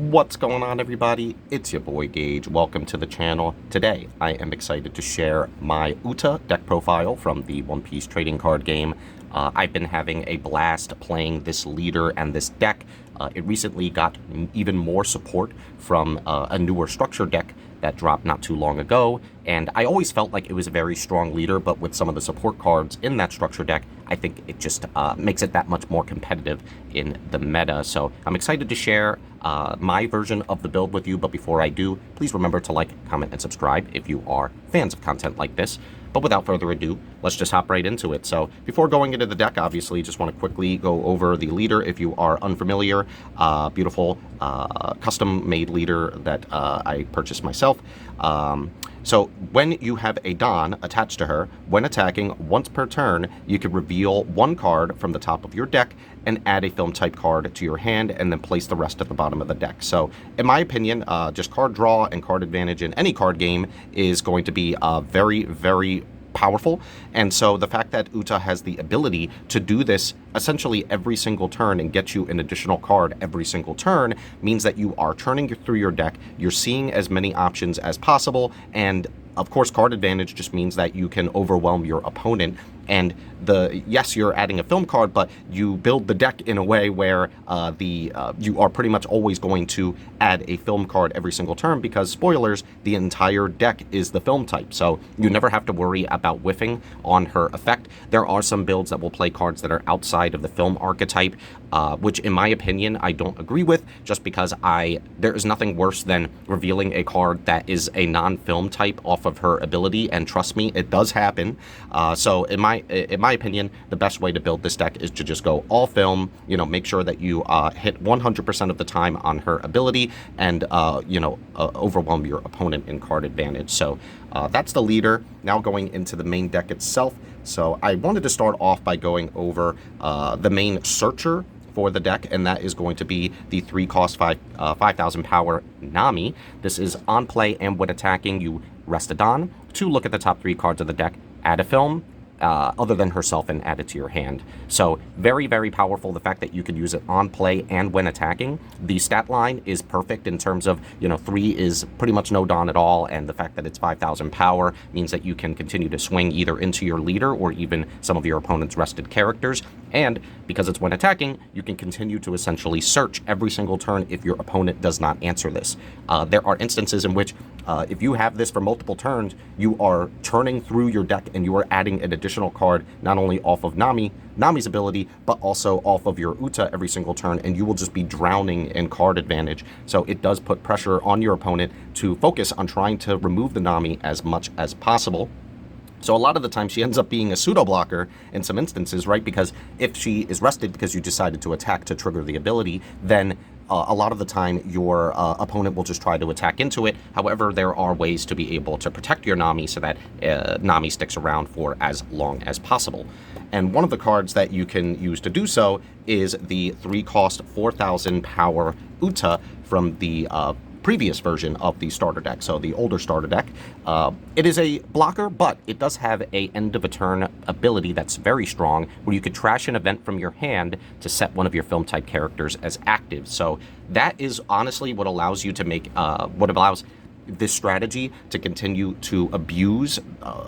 What's going on, everybody? It's your boy Gage. Welcome to the channel. Today, I am excited to share my Uta deck profile from the One Piece trading card game. I've been having a blast playing this leader and this deck. It recently got even more support from a newer structure deck that dropped not too long ago, and I always felt like it was a very strong leader, but with some of the support cards in that structure deck, I think it just makes it that much more competitive in the meta. So I'm excited to share my version of the build with you, but before I do, please remember to like, comment, and subscribe if you are fans of content like this. But without further ado, let's just hop right into it. So before going into the deck, obviously, just want to quickly go over the leader if you are unfamiliar. Beautiful custom-made leader that I purchased myself. So when you have a Don attached to her, when attacking once per turn, you can reveal one card from the top of your deck and add a film type card to your hand and then place the rest at the bottom of the deck. So in my opinion, just card draw and card advantage in any card game is going to be very, very powerful. And so the fact that Uta has the ability to do this essentially every single turn and get you an additional card every single turn means that you are turning through your deck, you're seeing as many options as possible, and of course, card advantage just means that you can overwhelm your opponent. And yes, you're adding a film card, but you build the deck in a way where you are pretty much always going to add a film card every single turn because, spoilers, the entire deck is the film type. So you never have to worry about whiffing on her effect. There are some builds that will play cards that are outside of the film archetype, which in my opinion, I don't agree with, just because there is nothing worse than revealing a card that is a non-film type off of her ability, and trust me, it does happen. So in my opinion, the best way to build this deck is to just go all film, make sure that you hit 100% of the time on her ability and, overwhelm your opponent in card advantage. So that's the leader. Now going into the main deck itself. So I wanted to start off by going over the main searcher for the deck, and that is going to be the 3-cost 5,000 power Nami. This is on play, and when attacking, you rest a Don to look at the top 3 cards of the deck, add a film other than herself, and add it to your hand. So very, very powerful. The fact that you can use it on play and when attacking. The stat line is perfect in terms of, 3 is pretty much no Don at all, and the fact that it's 5,000 power means that you can continue to swing either into your leader or even some of your opponent's rested characters. And because it's when attacking, you can continue to essentially search every single turn if your opponent does not answer this. There are instances in which if you have this for multiple turns, you are turning through your deck and you are adding an additional card, not only off of Nami's ability, but also off of your Uta every single turn, and you will just be drowning in card advantage. So it does put pressure on your opponent to focus on trying to remove the Nami as much as possible. So a lot of the time she ends up being a pseudo blocker in some instances, right? Because if she is rested because you decided to attack to trigger the ability, then a lot of the time your opponent will just try to attack into it. However, there are ways to be able to protect your Nami so that Nami sticks around for as long as possible. And one of the cards that you can use to do so is the 3-cost 4,000 power Uta from the previous version of the starter deck, so the older starter deck. It is a blocker, but it does have a end of a turn ability that's very strong, where you could trash an event from your hand to set one of your film type characters as active. So that is honestly what allows you to make, what allows this strategy to continue to abuse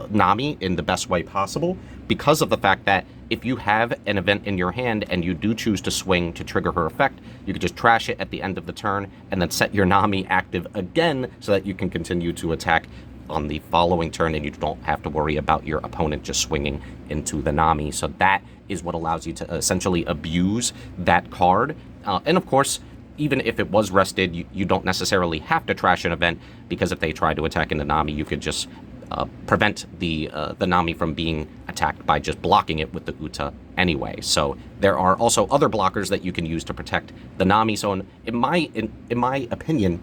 Nami in the best way possible, because of the fact that if you have an event in your hand and you do choose to swing to trigger her effect, you can just trash it at the end of the turn and then set your Nami active again so that you can continue to attack on the following turn, and you don't have to worry about your opponent just swinging into the Nami. So that is what allows you to essentially abuse that card. And of course, even if it was rested, you don't necessarily have to trash an event, because if they try to attack into Nami, you could just prevent the Nami from being attacked by just blocking it with the Uta anyway. So there are also other blockers that you can use to protect the Nami. So in my opinion,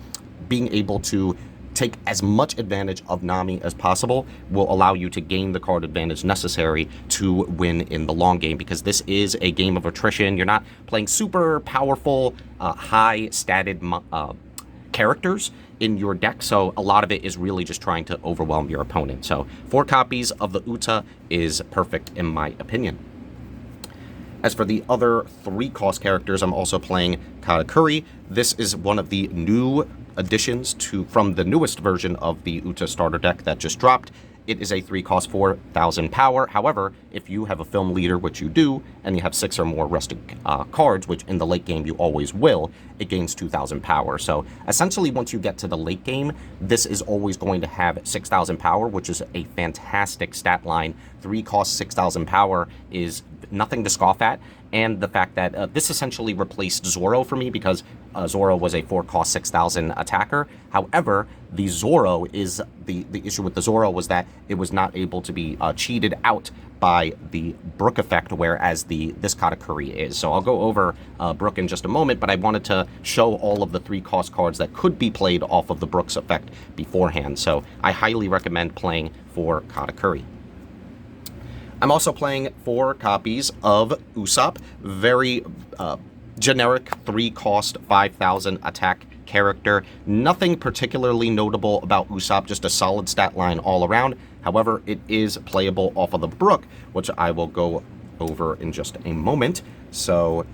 being able to take as much advantage of Nami as possible will allow you to gain the card advantage necessary to win in the long game, because this is a game of attrition. You're not playing super powerful, high-statted characters in your deck, so a lot of it is really just trying to overwhelm your opponent. So 4 copies of the Uta is perfect in my opinion. As for the other 3-cost characters, I'm also playing Katakuri. This is one of the new additions from the newest version of the Uta starter deck that just dropped. It is a 3-cost 4,000 power. However, if you have a film leader, which you do, and you have 6 or more rested cards, which in the late game you always will, it gains 2,000 power. So essentially, once you get to the late game, this is always going to have 6,000 power, which is a fantastic stat line. 3-cost 6,000 power is nothing to scoff at. And the fact that this essentially replaced Zoro for me, because Zoro was a 4-cost 6,000 attacker. However, the Zoro is the issue with the Zoro was that it was not able to be cheated out by the Brook effect, whereas this Katakuri is. So I'll go over Brook in just a moment, but I wanted to show all of the 3-cost cards that could be played off of the Brook's effect beforehand. So I highly recommend playing for Katakuri. I'm also playing 4 copies of Usopp, very generic 3-cost 5,000 attack character. Nothing particularly notable about Usopp, just a solid stat line all around. However, it is playable off of the Brook, which I will go over in just a moment. So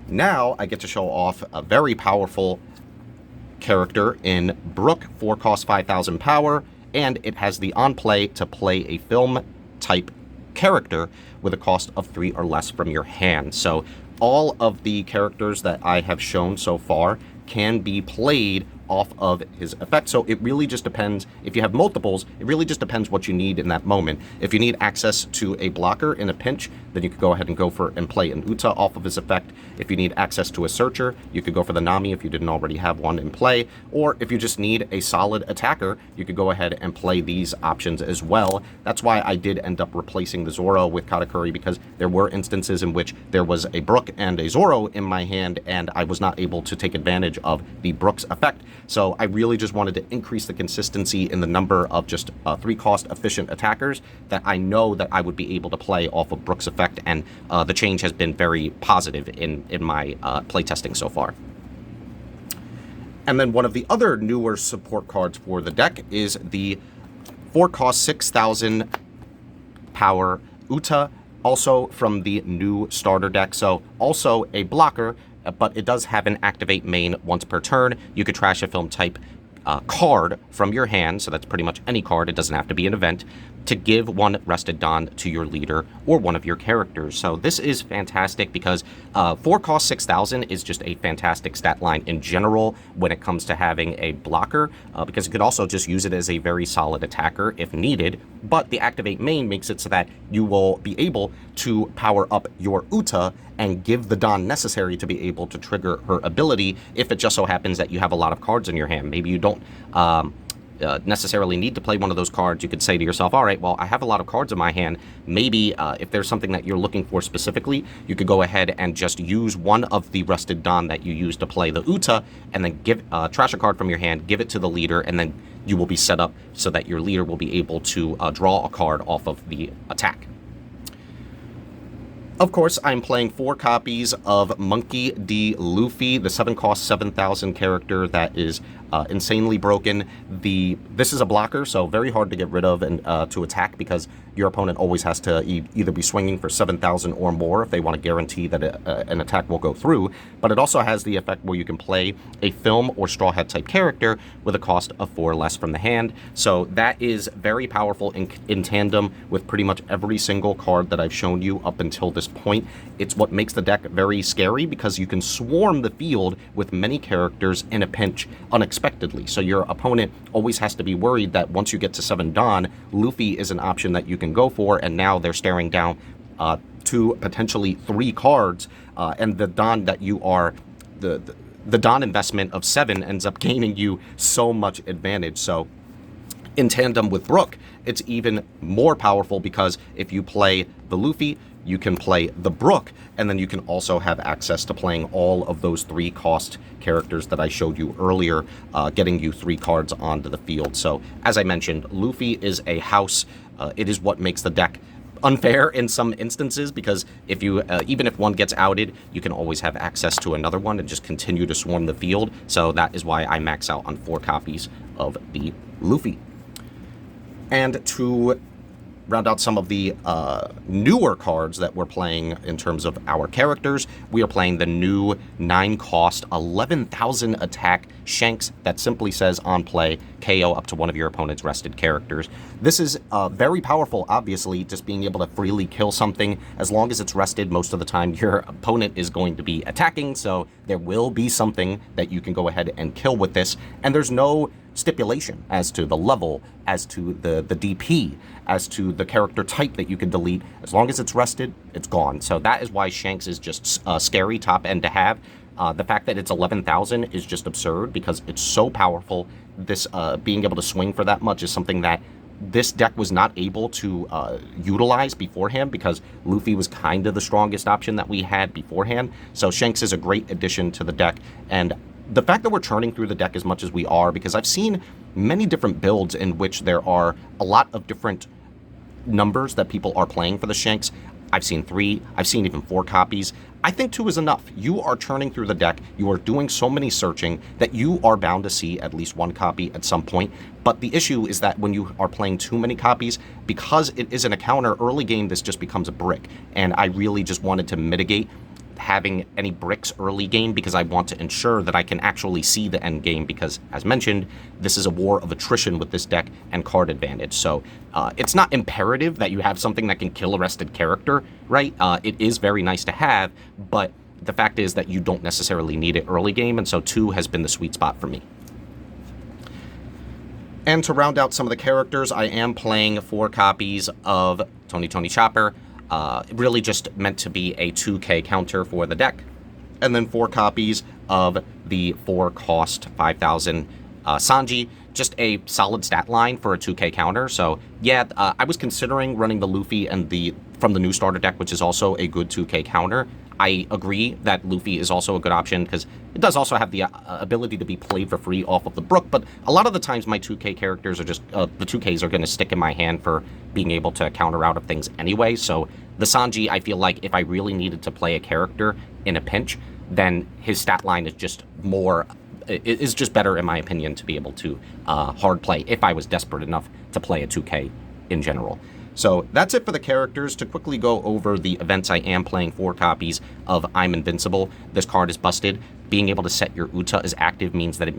now I get to show off a very powerful character in Brook, 4-cost 5,000 power, and it has the on-play to play a film type character with a cost of 3 or less from your hand. So all of the characters that I have shown so far can be played off of his effect. So it really just depends. If you have multiples, it really just depends what you need in that moment. If you need access to a blocker in a pinch, then you could go ahead and go for and play an Uta off of his effect. If you need access to a searcher, you could go for the Nami if you didn't already have one in play. Or if you just need a solid attacker, you could go ahead and play these options as well. That's why I did end up replacing the Zoro with Katakuri, because there were instances in which there was a Brook and a Zoro in my hand, and I was not able to take advantage of the Brook's effect. So I really just wanted to increase the consistency in the number of just 3-cost efficient attackers that I know that I would be able to play off of Brook's effect, and the change has been very positive in my playtesting so far. And then one of the other newer support cards for the deck is the 4-cost 6,000 power Uta, also from the new starter deck. So also a blocker, but it does have an activate main once per turn. You could trash a film type card from your hand, so that's pretty much any card, it doesn't have to be an event, to give 1 rested Don to your leader or one of your characters. So this is fantastic because 4-cost 6,000 is just a fantastic stat line in general when it comes to having a blocker, because you could also just use it as a very solid attacker if needed, but the activate main makes it so that you will be able to power up your Uta and give the Don necessary to be able to trigger her ability if it just so happens that you have a lot of cards in your hand. Maybe you don't necessarily need to play one of those cards. You could say to yourself, all right, well, I have a lot of cards in my hand. Maybe if there's something that you're looking for specifically, you could go ahead and just use one of the rested Don that you use to play the Uta, and then give trash a card from your hand, give it to the leader, and then you will be set up so that your leader will be able to draw a card off of the attack. Of course, I'm playing 4 copies of Monkey D. Luffy, the 7-cost 7,000 character that is insanely broken. This is a blocker, so very hard to get rid of and to attack, because your opponent always has to either be swinging for 7,000 or more if they want to guarantee that an attack will go through. But it also has the effect where you can play a film or straw hat type character with a cost of 4 less from the hand. So that is very powerful in tandem with pretty much every single card that I've shown you up until this point. It's what makes the deck very scary, because you can swarm the field with many characters in a pinch unexpectedly. So your opponent always has to be worried that once you get to 7 Don, Luffy is an option that you can go for, and now they're staring down 2, potentially 3 cards, and the Don that you are, the Don investment of 7 ends up gaining you so much advantage. So in tandem with Brook, it's even more powerful, because if you play the Luffy, you can play the Brook, and then you can also have access to playing all of those 3-cost characters that I showed you earlier, getting you 3 cards onto the field. So as I mentioned, Luffy is a house. It is what makes the deck unfair in some instances, because if you even if one gets outed, you can always have access to another one and just continue to swarm the field. So that is why I max out on 4 copies of the Luffy. And to round out some of the newer cards that we're playing in terms of our characters. We are playing the new 9-cost, 11,000 attack Shanks that simply says on play, KO up to one of your opponent's rested characters. This is very powerful, obviously, just being able to freely kill something. As long as it's rested, most of the time your opponent is going to be attacking, so there will be something that you can go ahead and kill with this, and there's no stipulation as to the level, as to the DP, as to the character type that you can delete. As long as it's rested, it's gone. So that is why Shanks is just scary top end to have. The fact that it's 11,000 is just absurd because it's so powerful. This being able to swing for that much is something that this deck was not able to utilize beforehand because Luffy was kind of the strongest option that we had beforehand. So Shanks is a great addition to the deck, and the fact that we're churning through the deck as much as we are, because I've seen many different builds in which there are a lot of different numbers that people are playing for the Shanks. I've seen 3, I've seen even 4 copies. I think 2 is enough. You are churning through the deck, you are doing so many searching that you are bound to see at least 1 copy at some point. But the issue is that when you are playing too many copies, because it isn't a counter, early game this just becomes a brick. And I really just wanted to mitigate having any bricks early game because I want to ensure that I can actually see the end game because, as mentioned, this is a war of attrition with this deck and card advantage. So it's not imperative that you have something that can kill a rested character, right? It is very nice to have, but the fact is that you don't necessarily need it early game, and so 2 has been the sweet spot for me. And to round out some of the characters, I am playing 4 copies of Tony Chopper. Really just meant to be a 2k counter for the deck. And then 4 copies of the 4-cost 5,000 Sanji. Just a solid stat line for a 2k counter. So yeah, I was considering running the Luffy and from the new starter deck, which is also a good 2k counter. I agree that Luffy is also a good option because it does also have the ability to be played for free off of the Brook, but a lot of the times my 2k characters are just, the 2ks are going to stick in my hand for being able to counter out of things anyway, so the Sanji, I feel like if I really needed to play a character in a pinch, then his stat line is just more, is just better in my opinion to be able to hard play if I was desperate enough to play a 2k in general. So that's it for the characters. To quickly go over the events, I am playing 4 copies of I'm Invincible. This card is busted. Being able to set your Uta as active means that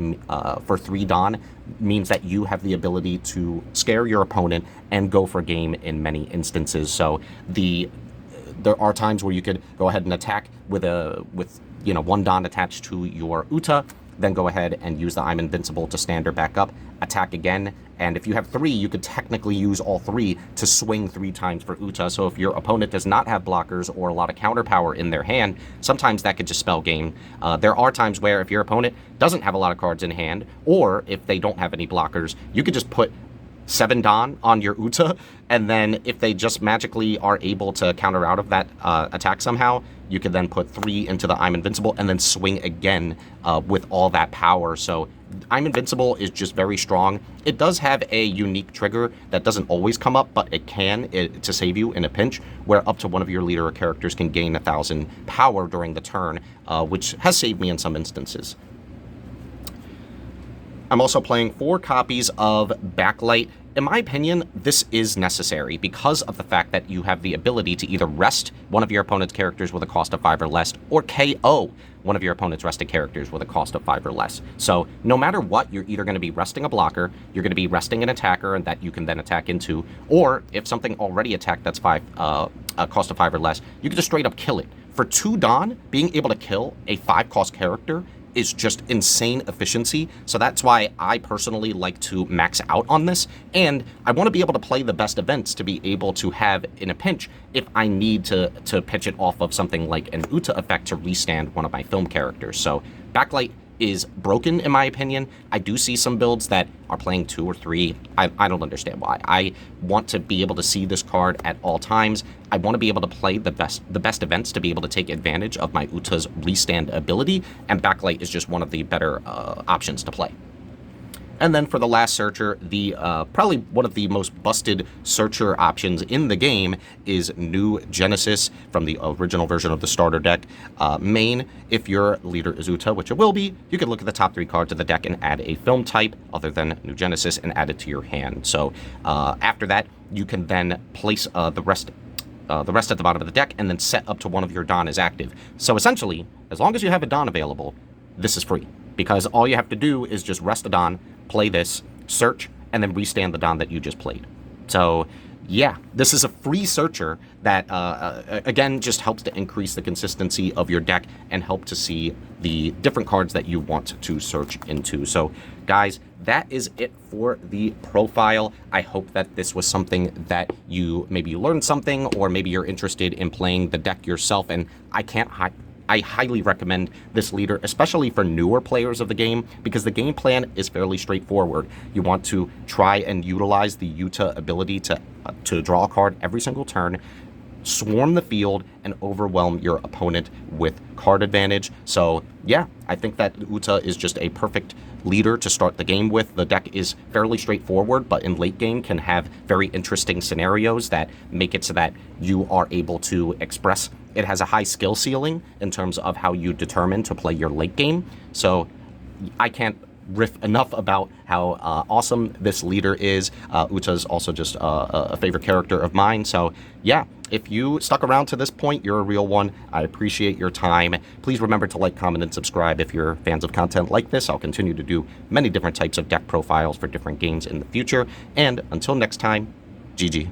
for 3 Dawn, means that you have the ability to scare your opponent and go for game in many instances. So there are times where you could go ahead and attack with 1 Dawn attached to your Uta, then go ahead and use the I'm Invincible to stand her back up, attack again, and if you have 3, you could technically use all 3 to swing 3 times for Uta. So if your opponent does not have blockers or a lot of counter power in their hand, sometimes that could just spell game. There are times where if your opponent doesn't have a lot of cards in hand, or if they don't have any blockers, you could just put 7 Dawn on your Uta, and then if they just magically are able to counter out of that attack somehow, you could then put 3 into the I'm Invincible and then swing again with all that power. So I'm Invincible is just very strong. It does have a unique trigger that doesn't always come up, but it can to save you in a pinch, where up to one of your leader characters can gain 1,000 power during the turn, which has saved me in some instances. I'm also playing 4 copies of Backlight. In my opinion, this is necessary because of the fact that you have the ability to either rest one of your opponent's characters with a cost of 5 or less, or KO one of your opponent's rested characters with a cost of 5 or less. So no matter what, you're either going to be resting a blocker, you're going to be resting an attacker and that you can then attack into, or if something already attacked that's a cost of 5 or less, you can just straight up kill it. For 2 Dawn, being able to kill a 5-cost character is just insane efficiency, so that's why I personally like to max out on this, and I want to be able to play the best events to be able to have in a pinch if I need to pitch it off of something like an Uta effect to restand one of my film characters. So Backlight is broken in my opinion. I do see some builds that are playing 2 or 3. I don't understand why. I want to be able to see this card at all times. I want to be able to play the best events to be able to take advantage of my Uta's restand ability, and Backlight is just one of the better options to play. And then for the last searcher, the probably one of the most busted searcher options in the game is New Genesis from the original version of the starter deck. Main, if your leader is Uta, which it will be, you can look at the top 3 cards of the deck and add a film type other than New Genesis and add it to your hand. So after that, you can then place the rest at the bottom of the deck and then set up to one of your Don as active. So essentially, as long as you have a Don available, this is free. Because all you have to do is just rest a Don, play this, search, and then restand the Don that you just played. So, yeah, this is a free searcher that, again, just helps to increase the consistency of your deck and help to see the different cards that you want to search into. So, guys, that is it for the profile. I hope that this was something that you maybe learned something, or maybe you're interested in playing the deck yourself, and I highly recommend this leader, especially for newer players of the game, because the game plan is fairly straightforward. You want to try and utilize the Uta ability to draw a card every single turn, swarm the field, and overwhelm your opponent with card advantage. So yeah, I think that Uta is just a perfect leader to start the game with. The deck is fairly straightforward, but in late game can have very interesting scenarios that make it so that you are able to express. It has a high skill ceiling in terms of how you determine to play your late game. So I can't riff enough about how awesome this leader is. Uta is also just a favorite character of mine. So yeah, if you stuck around to this point, you're a real one. I appreciate your time. Please remember to like, comment, and subscribe if you're fans of content like this. I'll continue to do many different types of deck profiles for different games in the future. And until next time, GG.